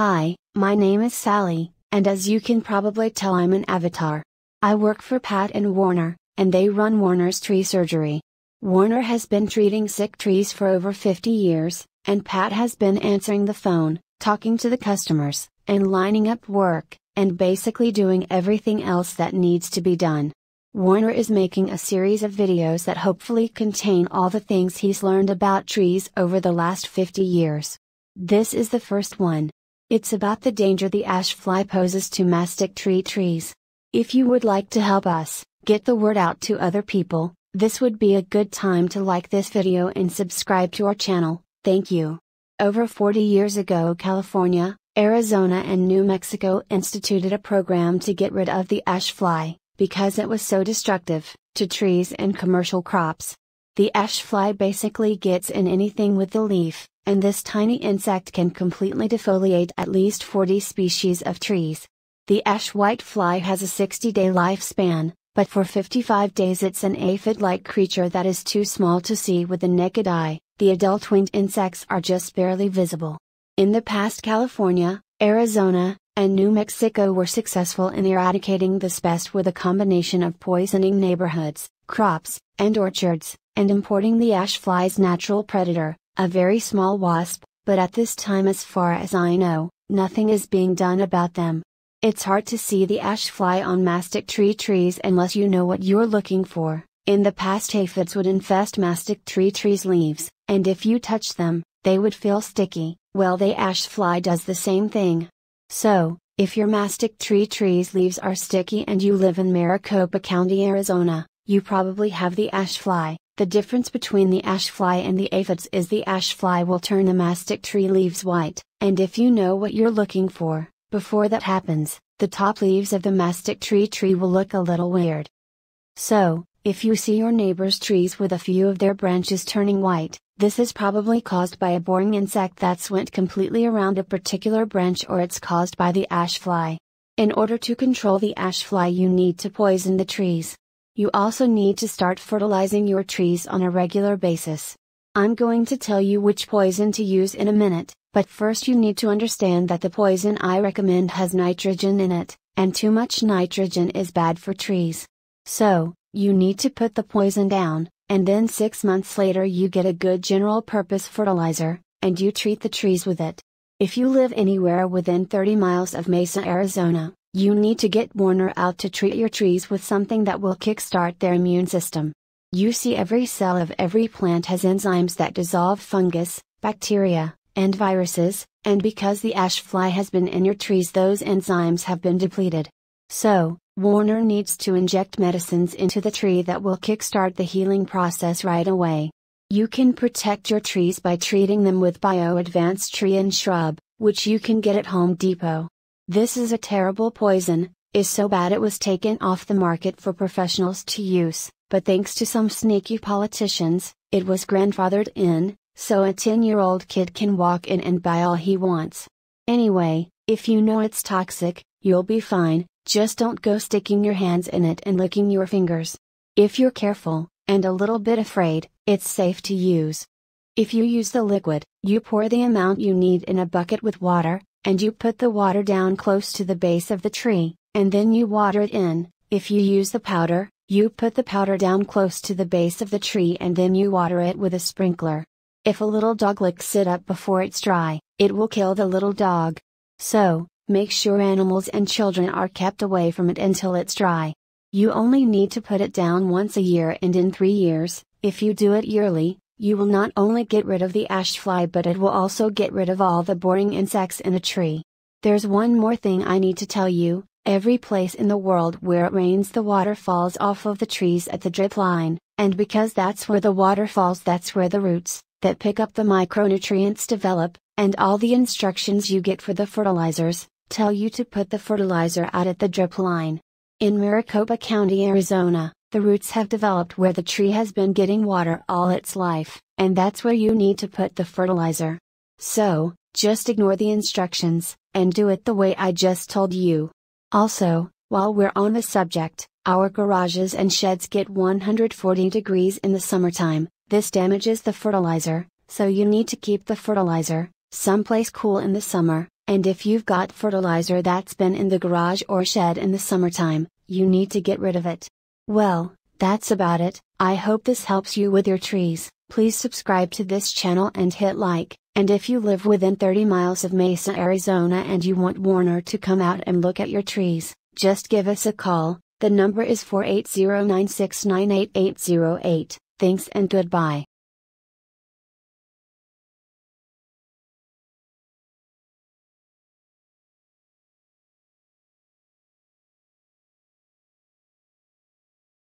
Hi, my name is Sally, and as you can probably tell, I'm an avatar. I work for Pat and Warner, and they run Warner's tree surgery. Warner has been treating sick trees for over 50 years, and Pat has been answering the phone, talking to the customers, and lining up work, and basically doing everything else that needs to be done. Warner is making a series of videos that hopefully contain all the things he's learned about trees over the last 50 years. This is the first one. It's about the danger the ash fly poses to mastic trees. If you would like to help us get the word out to other people, this would be a good time to like this video and subscribe to our channel. Thank you. Over 40 years ago, California, Arizona and New Mexico instituted a program to get rid of the ash fly, because it was so destructive to trees and commercial crops. The ash fly basically gets in anything with the leaf, and this tiny insect can completely defoliate at least 40 species of trees. The ash whitefly has a 60-day lifespan, but for 55 days it's an aphid-like creature that is too small to see with the naked eye. The adult winged insects are just barely visible. In the past, California, Arizona, and New Mexico were successful in eradicating this pest with a combination of poisoning neighborhoods, crops, and orchards, and importing the ash fly's natural predator, a very small wasp, but at this time, as far as I know, nothing is being done about them. It's hard to see the ash fly on mastic trees unless you know what you're looking for. In the past, aphids would infest mastic trees' leaves, and if you touch them, they would feel sticky. Well, the ash fly does the same thing. So, if your mastic tree's leaves are sticky and you live in Maricopa County, Arizona, you probably have the ash fly. The difference between the ash fly and the aphids is the ash fly will turn the mastic tree leaves white, and if you know what you're looking for, before that happens, the top leaves of the mastic tree will look a little weird. So, if you see your neighbor's trees with a few of their branches turning white, this is probably caused by a boring insect that's went completely around a particular branch, or it's caused by the ash fly. In order to control the ash fly, you need to poison the trees. You also need to start fertilizing your trees on a regular basis. I'm going to tell you which poison to use in a minute, but first you need to understand that the poison I recommend has nitrogen in it, and too much nitrogen is bad for trees. So, you need to put the poison down, and then 6 months later you get a good general purpose fertilizer, and you treat the trees with it. If you live anywhere within 30 miles of Mesa, Arizona, you need to get Warner out to treat your trees with something that will kickstart their immune system. You see, every cell of every plant has enzymes that dissolve fungus, bacteria, and viruses, and because the ash fly has been in your trees, those enzymes have been depleted. So, Warner needs to inject medicines into the tree that will kickstart the healing process right away. You can protect your trees by treating them with Bio-Advanced Tree and Shrub, which you can get at Home Depot. This is a terrible poison, is so bad it was taken off the market for professionals to use, but thanks to some sneaky politicians, it was grandfathered in, so a 10-year-old kid can walk in and buy all he wants. Anyway, if you know it's toxic, you'll be fine, just don't go sticking your hands in it and licking your fingers. If you're careful, and a little bit afraid, it's safe to use. If you use the liquid, you pour the amount you need in a bucket with water, and you put the water down close to the base of the tree, and then you water it in. If you use the powder, you put the powder down close to the base of the tree and then you water it with a sprinkler. If a little dog licks it up before it's dry, it will kill the little dog. So, make sure animals and children are kept away from it until it's dry. You only need to put it down once a year, and in 3 years, if you do it yearly, you will not only get rid of the ash fly, but it will also get rid of all the boring insects in a tree. There's one more thing I need to tell you. Every place in the world where it rains, the water falls off of the trees at the drip line, and because that's where the water falls, that's where the roots that pick up the micronutrients develop, and all the instructions you get for the fertilizers tell you to put the fertilizer out at the drip line. In Maricopa County, Arizona, the roots have developed where the tree has been getting water all its life, and that's where you need to put the fertilizer. So, just ignore the instructions, and do it the way I just told you. Also, while we're on the subject, our garages and sheds get 140 degrees in the summertime. This damages the fertilizer, so you need to keep the fertilizer someplace cool in the summer, And if you've got fertilizer that's been in the garage or shed in the summertime, you need to get rid of it. Well, that's about it. I hope this helps you with your trees. Please subscribe to this channel and hit like, and if you live within 30 miles of Mesa, Arizona and you want Warner to come out and look at your trees, just give us a call. The number is 480-969-8808. Thanks and goodbye.